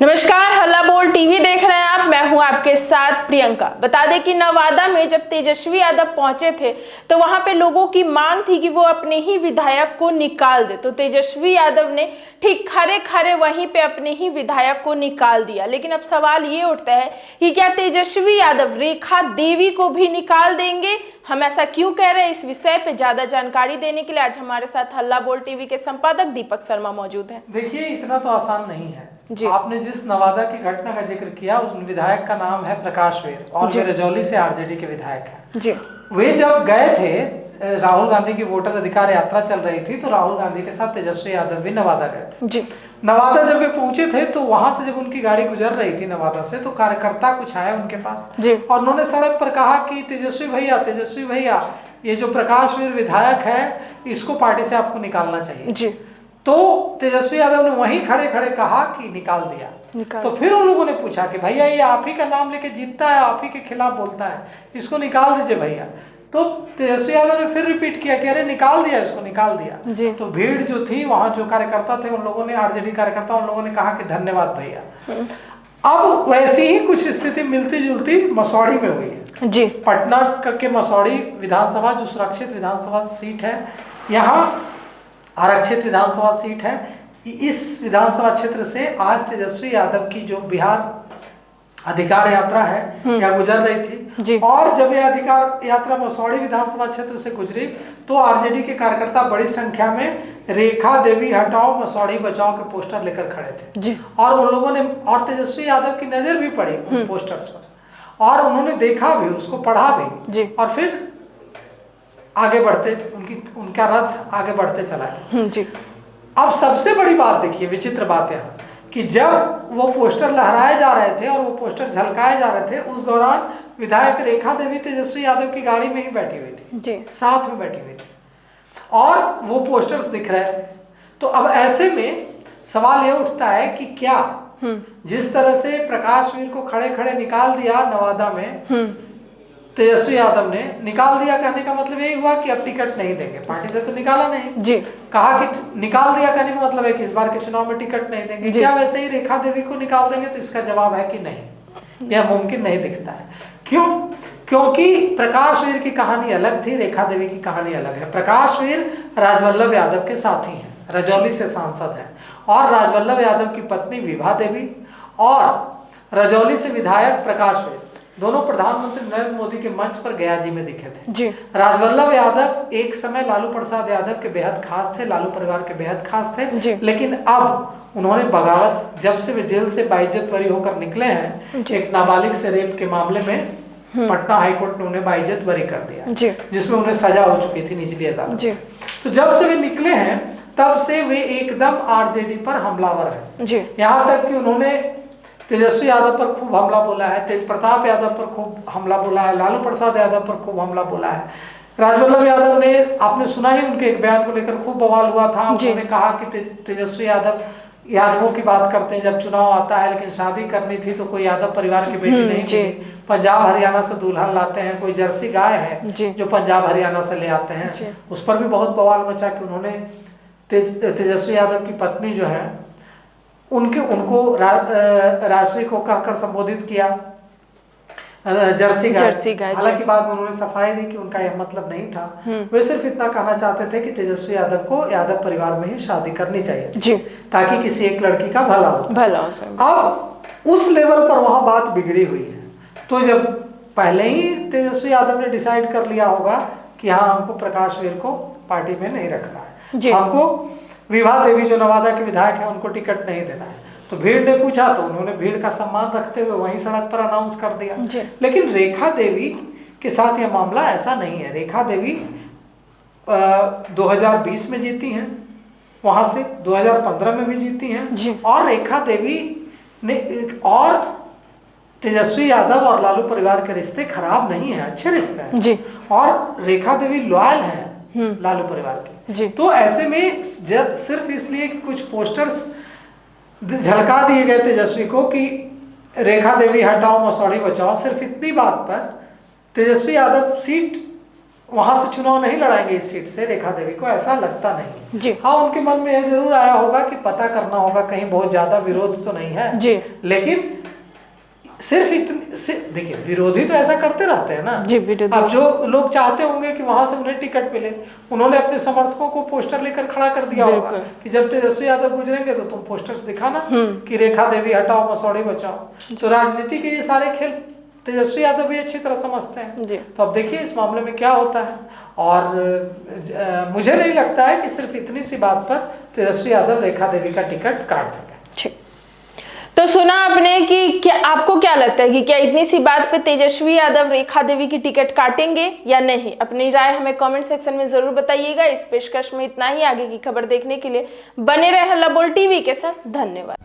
नमस्कार, हल्ला बोल टीवी देख रहे हैं आप। मैं हूं आपके साथ प्रियंका। बता दें कि नवादा में जब तेजस्वी यादव पहुंचे थे तो वहां पे लोगों की मांग थी कि वो अपने ही विधायक को निकाल दे, तो तेजस्वी यादव ने ठीक खरे खरे वहीं पे अपने ही विधायक को निकाल दिया। लेकिन अब सवाल ये उठता है कि क्या तेजस्वी यादव रेखा देवी को भी निकाल देंगे? हम ऐसा क्यों कह रहे हैं, इस विषय पे ज्यादा जानकारी देने के लिए आज हमारे साथ हल्ला बोल टीवी के संपादक दीपक शर्मा मौजूद हैं। देखिए, इतना तो आसान नहीं है जी। आपने जिस नवादा की घटना का जिक्र किया उस विधायक का नाम है प्रकाश वीर और वे रजौली से आरजेडी के विधायक हैं। जी। वे जब गए थे, राहुल गांधी की वोटर अधिकार यात्रा चल रही थी, तो राहुल गांधी के साथ तेजस्वी यादव भी नवादा गए थे। जी। नवादा जब वे पहुंचे थे तो वहां से जब उनकी गाड़ी गुजर रही थी नवादा से, तो कार्यकर्ता कुछ आए उनके पास जी। और उन्होंने सड़क पर कहा कि तेजस्वी भैया, ये जो प्रकाश वीर विधायक है इसको पार्टी से आपको निकालना चाहिए। जी। तो तेजस्वी यादव ने वहीं खड़े खड़े कहा कि निकाल दिया। तो फिर उन लोगों ने पूछा कि भैया, ये आप ही का नाम लेके जीतता है, आप ही के खिलाफ बोलता है, इसको निकाल दीजिए भैया। तो तेजस्वी यादव ने फिर रिपीट किया कि अरे निकाल दिया, इसको निकाल दिया। तो भीड़ जो थी, वहां जो कार्यकर्ता थे, उन लोगों ने, आरजेडी कार्यकर्ता, उन लोगों ने कहा कि धन्यवाद भैया। अब वैसी ही कुछ स्थिति मिलती जुलती मसौढ़ी में हुई है। जी। पटना के मसौढ़ी विधानसभा जो सुरक्षित विधानसभा सीट है, यहाँ आरक्षित विधानसभा सीट है। इस विधानसभा क्षेत्र से आज तेजस्वी यादव की जो बिहार अधिकार यात्रा है या गुजर रही थी, और जब यह अधिकार यात्रा मसौढ़ी विधानसभा क्षेत्र से गुजरी तो आरजेडी के कार्यकर्ता बड़ी संख्या में रेखा देवी हटाओ मसौढ़ी बचाओ के पोस्टर लेकर खड़े थे। जी। और उन लोगों ने, और तेजस्वी यादव की नजर भी पड़ी उन पोस्टर्स पर और उन्होंने देखा भी, उसको पढ़ा भी, और फिर आगे बढ़ते उनका रथ आगे बढ़ते चला गया। जी। अब सबसे बड़ी बात देखिए, विचित्र बात है कि जब वो पोस्टर लहराए जा रहे थे और वो पोस्टर झलकाए जा रहे थे, उस दौरान विधायक रेखा देवी तेजस्वी यादव की गाड़ी में ही बैठी हुई थी। जी। साथ में बैठी हुई थी और वो पोस्टर्स दिख रहे थे। तो अब ऐसे में सवाल ये उठता है कि क्या जिस तरह से प्रकाश वीर को खड़े खड़े निकाल दिया नवादा में तेजस्वी यादव ने, निकाल दिया कहने का मतलब यही हुआ कि अब टिकट नहीं देंगे, पार्टी से तो निकाला नहीं। जी। कहा कि निकाल दिया कहने का मतलब है कि इस बार के चुनाव में टिकट नहीं देंगे। क्या वैसे ही रेखा देवी को निकाल देंगे? तो इसका जवाब है कि नहीं, यह मुमकिन नहीं दिखता है। क्यों? क्योंकि प्रकाश वीर की कहानी अलग थी, रेखा देवी की कहानी अलग है। प्रकाश वीर राजवल्लभ यादव के साथी हैं, रजौली से सांसद हैं, और राजवल्लभ यादव की पत्नी विभा देवी और रजौली से विधायक प्रकाश वीर दोनों प्रधानमंत्री नरेंद्र मोदी के मंच पर गया जी में दिखे थे। जी। राजवल्लभ यादव एक समय लालू प्रसाद यादव के बेहद खास थे, लालू परिवार के बेहद खास थे। जी। लेकिन अब उन्होंने बगावत, जब से वे जेल से बाइज्जत बरी होकर निकले हैं, एक नाबालिग से रेप के मामले में पटना हाईकोर्ट ने उन्हें बाइज्जत बरी कर दिया, जिसमें उन्हें सजा हो चुकी थी निचली अदालत से। तो जब से वे निकले हैं तब से वे एकदम आरजेडी पर हमलावर है। यहाँ तक कि उन्होंने तेजस्वी यादव पर खूब हमला बोला है, तेज प्रताप यादव पर खूब हमला बोला है, लालू प्रसाद यादव पर खूब हमला बोला है। राजवल्लभ यादव ने, आपने सुना ही उनके एक बयान को लेकर खूब बवाल हुआ था। उन्होंने कहा कि तेजस्वी यादवों की बात करते हैं जब चुनाव आता है, लेकिन शादी करनी थी तो कोई यादव परिवार की बेटी नहीं थी। पंजाब हरियाणा से दुल्हन लाते हैं, कोई जर्सी गाय है जो पंजाब हरियाणा से ले आते हैं। उस पर भी बहुत बवाल मचा कि उन्होंने तेजस्वी यादव की पत्नी जो है उनको राष्ट्रीय को कहकर संबोधित किया जर्सी गाय। हालांकि बाद में उन्होंने सफाई दी कि उनका यह मतलब नहीं था। वे सिर्फ इतना कहना चाहते थे कि तेजस्वी यादव को यादव परिवार में ही शादी करनी चाहिए जी, ताकि किसी एक लड़की का भला हो। अब उस लेवल पर वहां बात बिगड़ी हुई है। तो जब पहले ही तेजस्वी यादव ने डिसाइड कर लिया होगा कि हाँ, हमको प्रकाश वीर को पार्टी में नहीं रखना है, हमको विभा देवी जो नवादा के विधायक है उनको टिकट नहीं देना है। तो भीड़ ने पूछा तो उन्होंने भीड़ का सम्मान रखते हुए वहीं सड़क पर अनाउंस कर दिया। लेकिन रेखा देवी के साथ यह मामला ऐसा नहीं है। रेखा देवी 2020 में जीती हैं, वहां से 2015 में भी जीती हैं, और रेखा देवी ने, और तेजस्वी यादव और लालू परिवार के रिश्ते खराब नहीं है, अच्छे रिश्ते हैं, और रेखा देवी लॉयल है लालू परिवार की। तो ऐसे में सिर्फ इसलिए कि कुछ पोस्टर्स झलका दिए गए तेजस्वी को कि रेखा देवी हटाओ मसौढ़ी बचाओ, सिर्फ इतनी बात पर तेजस्वी यादव सीट वहां से चुनाव नहीं लड़ाएंगे इस सीट से रेखा देवी को, ऐसा लगता नहीं जी। हाँ, उनके मन में यह जरूर आया होगा कि पता करना होगा कहीं बहुत ज्यादा विरोध तो नहीं है जी। लेकिन सिर्फ इतनी देखिए, विरोधी तो ऐसा करते रहते हैं ना जी। अब जो लोग चाहते होंगे कि वहां से उन्हें टिकट मिले, उन्होंने अपने समर्थकों को पोस्टर लेकर खड़ा कर दिया होगा कि जब तेजस्वी यादव गुजरेंगे तो तुम पोस्टर्स दिखाना कि रेखा देवी हटाओ मसौड़े बचाओ। तो राजनीति के ये सारे खेल तेजस्वी यादव भी अच्छी तरह समझते हैं जी। तो अब देखिए इस मामले में क्या होता है। और मुझे नहीं लगता है कि सिर्फ इतनी सी बात पर तेजस्वी यादव रेखा देवी का टिकट काट देंगे। ठीक, तो सुना आपने कि क्या आपको क्या लगता है कि क्या इतनी सी बात पे तेजस्वी यादव रेखा देवी की टिकट काटेंगे या नहीं? अपनी राय हमें कमेंट सेक्शन में जरूर बताइएगा। इस पेशकश में इतना ही। आगे की खबर देखने के लिए बने रहे हल्ला बोल टीवी के साथ। धन्यवाद।